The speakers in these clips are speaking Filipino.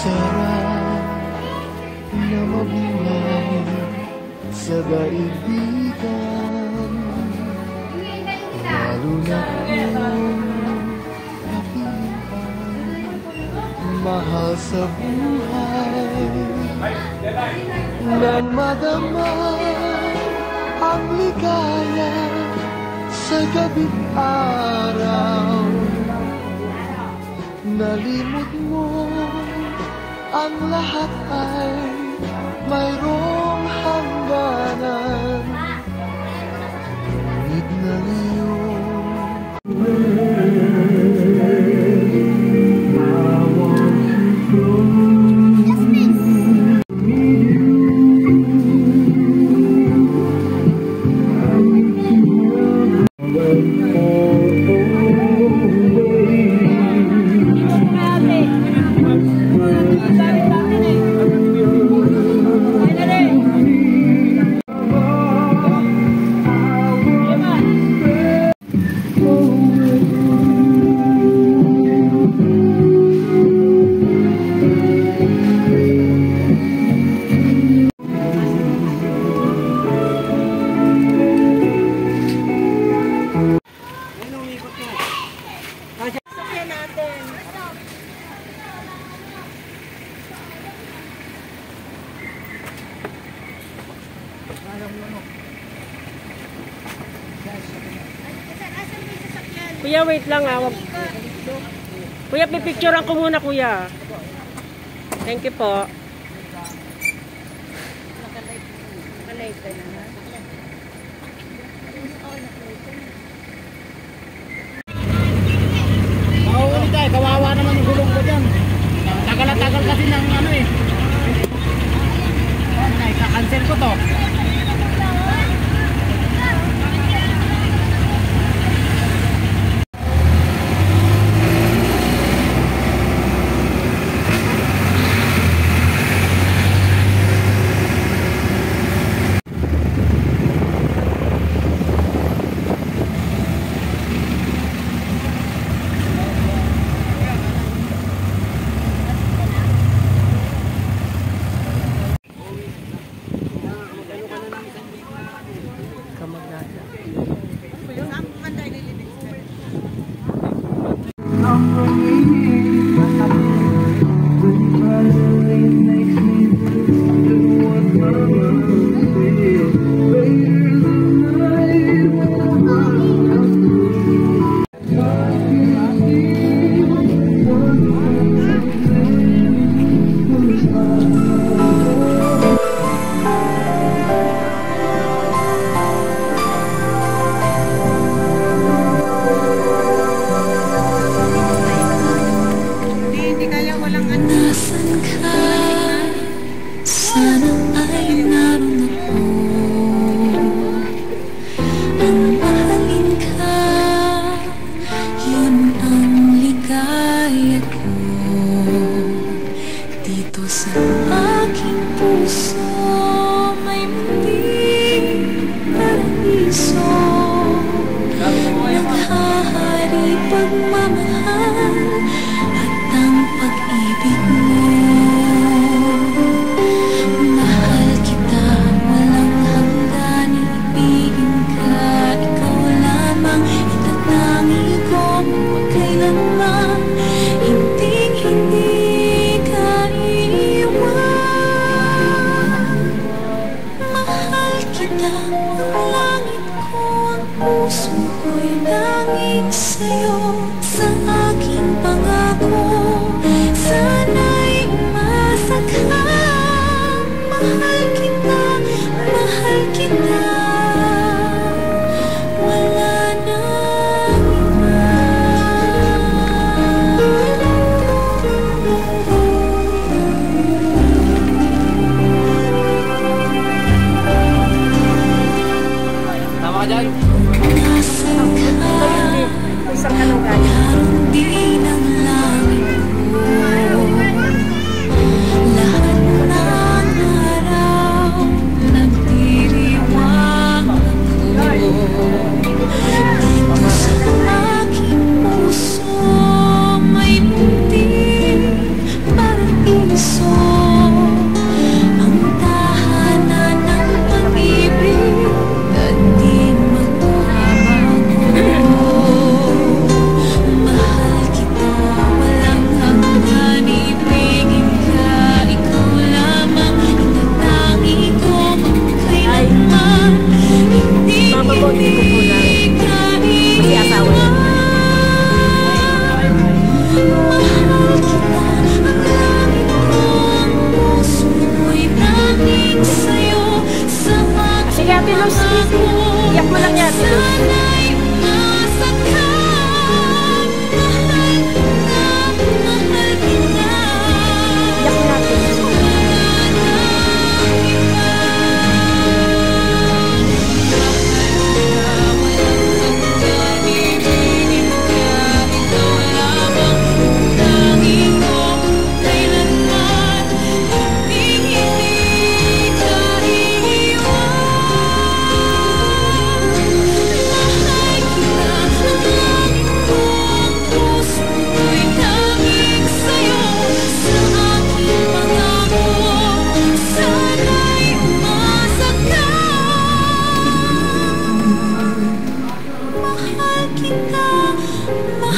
Sarap na mabuhay sa daigdigan, lalo na kung napilihan mahal sa buhay. Nang madama ang ligaya sa gabing araw, nalimot mo ang lahat ay mayroong hangganan. Ngunit na ngayon Kuya, wait lang ah. Kuya, pipicturean ko muna, kuya. Thank you po. Nakalive ka na. Mauuli tayo, kawawa naman yung gulong ko dyan. Tagal na tagal kasi ng ano eh. Kakancel ko to. Isang anong galing.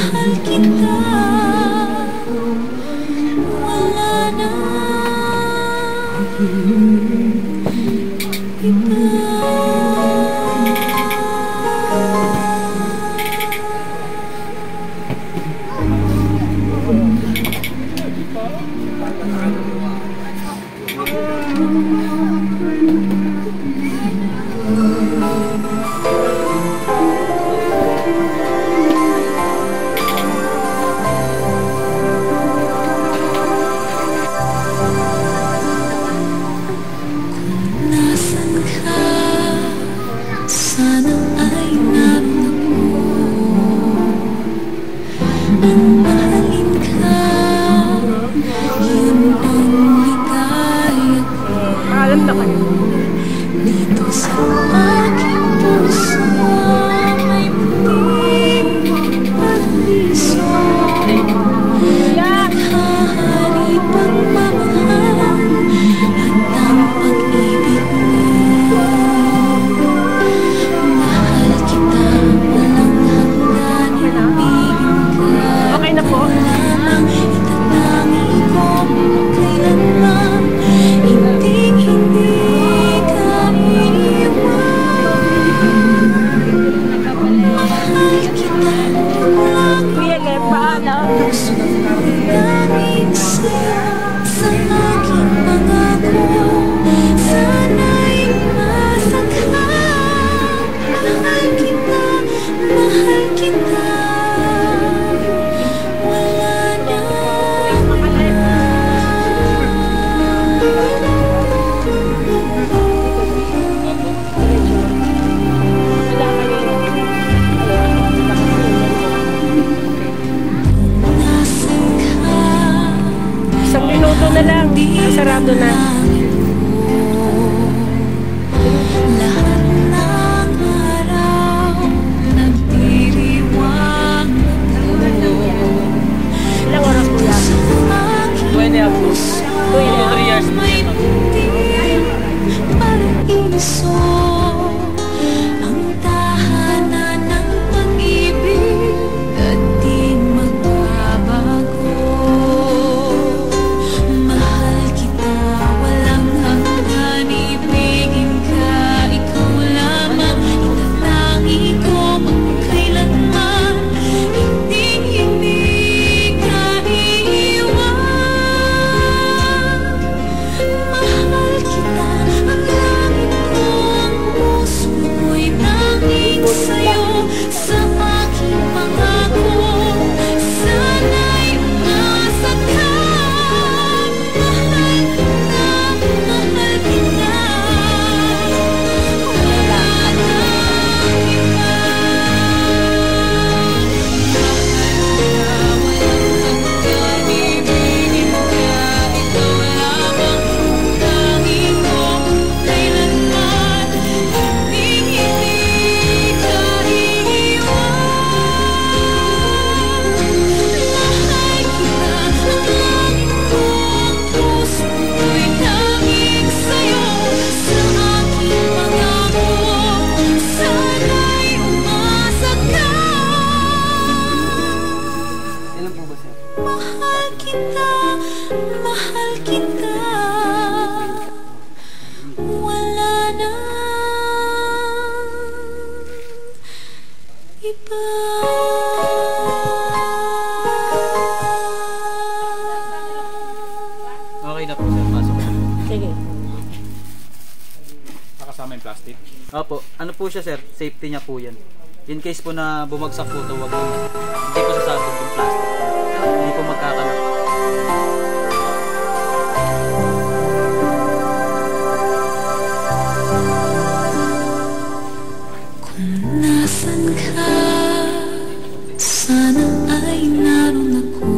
mahal kita. Wala na sarado na. Lahat ng araw nagdiriwang ako. Ilang oras po yan? 20 up to 3 years. May munting paraiso, ang tahanan ng pag-ibig at di magbabago. Mahal kita, walang hanggan, ibigin ka, ikaw lamang itatangi ko magkailanman. Hindi ka iiwan. Mahal kita, ang langit ko, ang puso ko'y nanging sa'yo. Sa aking pangako, sana'y umasa ka. Mahal kita, mahal kita. Wala nang iba. Mahal kita, mahal kita. Wala na iba. Okay na po sir, pasok na. Sige. Nakasama yung plastic? Opo, ano po siya sir, safety niya po yan. In case po na bumagsak po ito, hindi po sasabog yung plastic. Hindi po magkakalat. Kung nasan ka, sana ay naroon ako.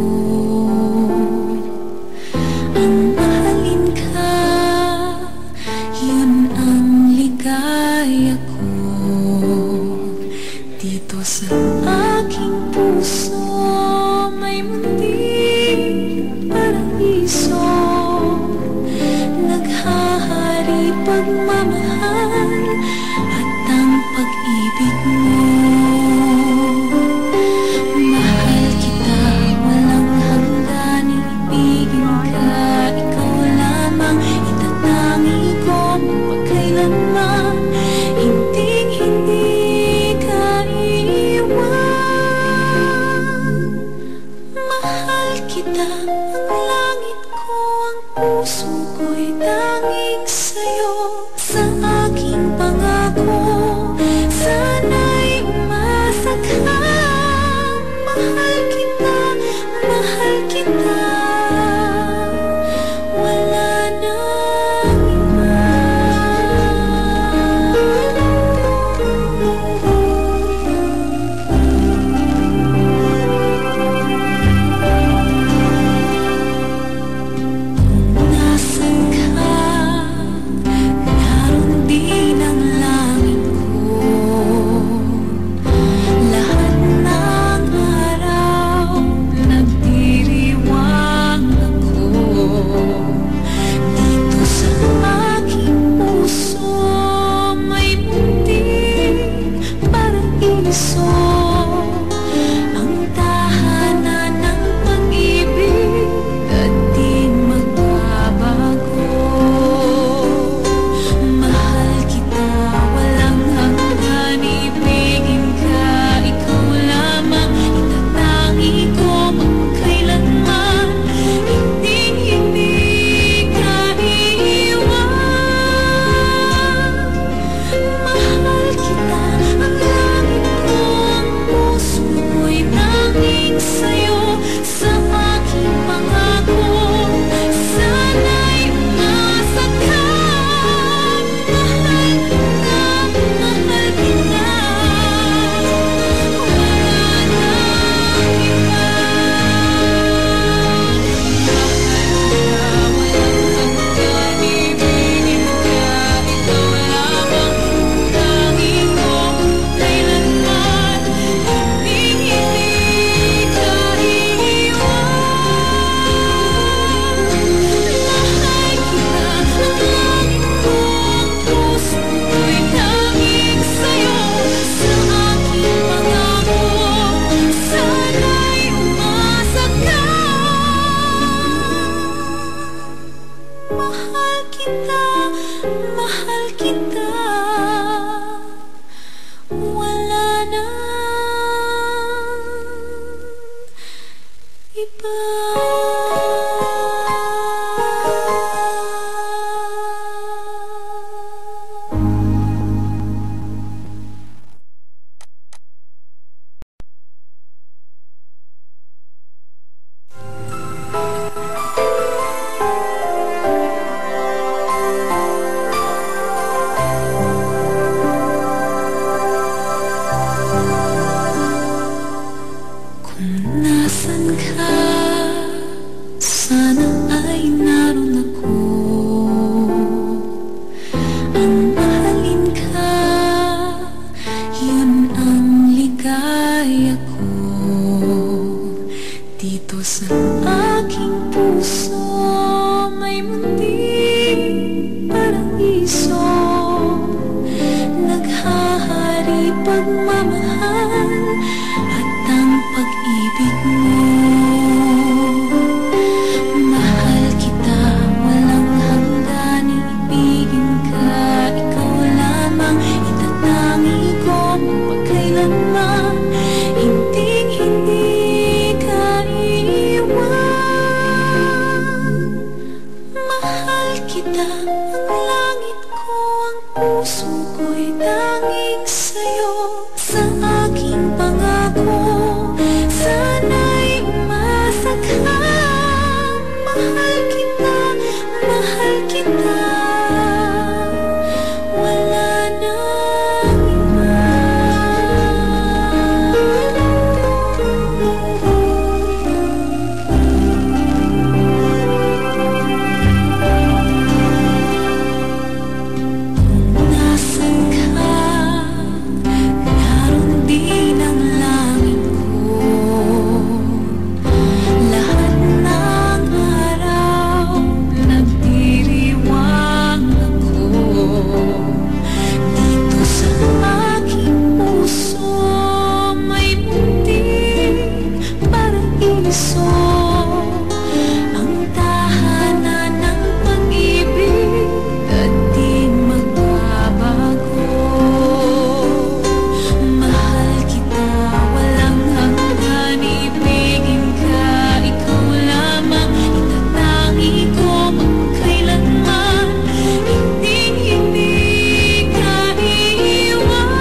Ang mahalin ka, yun ang ligaya ko. Dito sa aking puso may munting paraiso, naghahari pagmamahal at ang pag-ibig mo. Kung nasan ka, sana ay naroon ako. Ang mahalin ka, yun ang ligaya ko. Dito sa aking puso may munting paraiso. Naghahari pagmamahal at ang pag-ibig mo. Mahal kita, walang hanggan, ibigin ka, ikaw lamang. Itatangi ko magpakailanman, hindi ka iiwan. Mahal kita, ang langit ko, ang puso ko'y tanging sa'yo. Sa aking pangako, sana'y umasa ka. Mahal kita, wala nang iba. Nasaan ka, naroon din ang langit ko. Lahat ng araw nagdiriwang ako. Dito sa aking puso may munting paraiso. Ang tahanan ng pag-ibig at di magbabago. Mahal kita, walang hanggan, ibigin ka, ikaw lamang. Itatangi ko magpakailanman, hindi ka iiwan.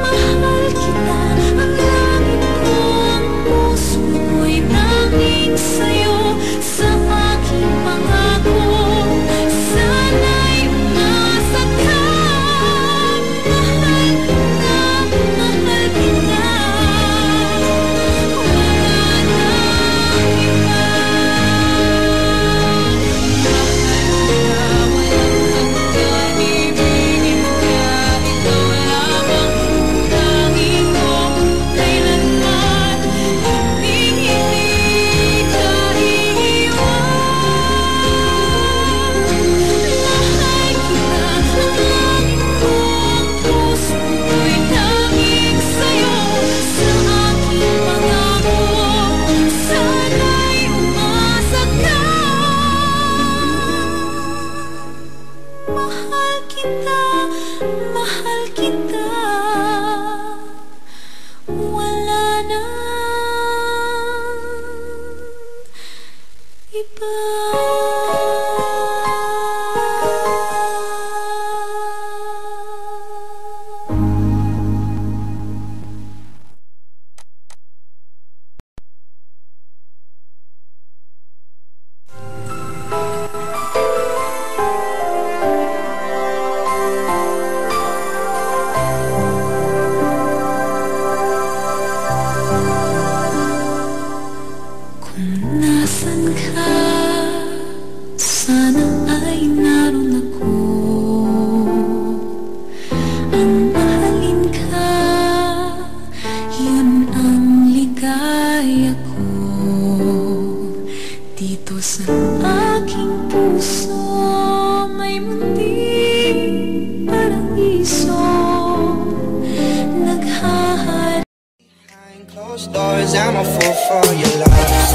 Mahal kita, ang langit ko, ang puso ko'y tanging sa'yo. Sa aking pangako, sana'y umasa ka. Mahal kita, wala nang iba. Mahal kita, walang hanggan, ibigin ka, ikaw lamang. Tangi ko kailanman, hindi ka iiwan. Mahal kita, ang langit ko, ang puso ko'y tanging sa'yo. Sa aking pangako, sana'y umasa ka. Mahal kita, wala nang iba. Kung nasan ka, sana ay naroon ako. Ang mahalin ka, yun ang ligaya ko. Dito sa aking puso may munting paraiso. Naghahari Behind closed doors, I'm a fool for your love.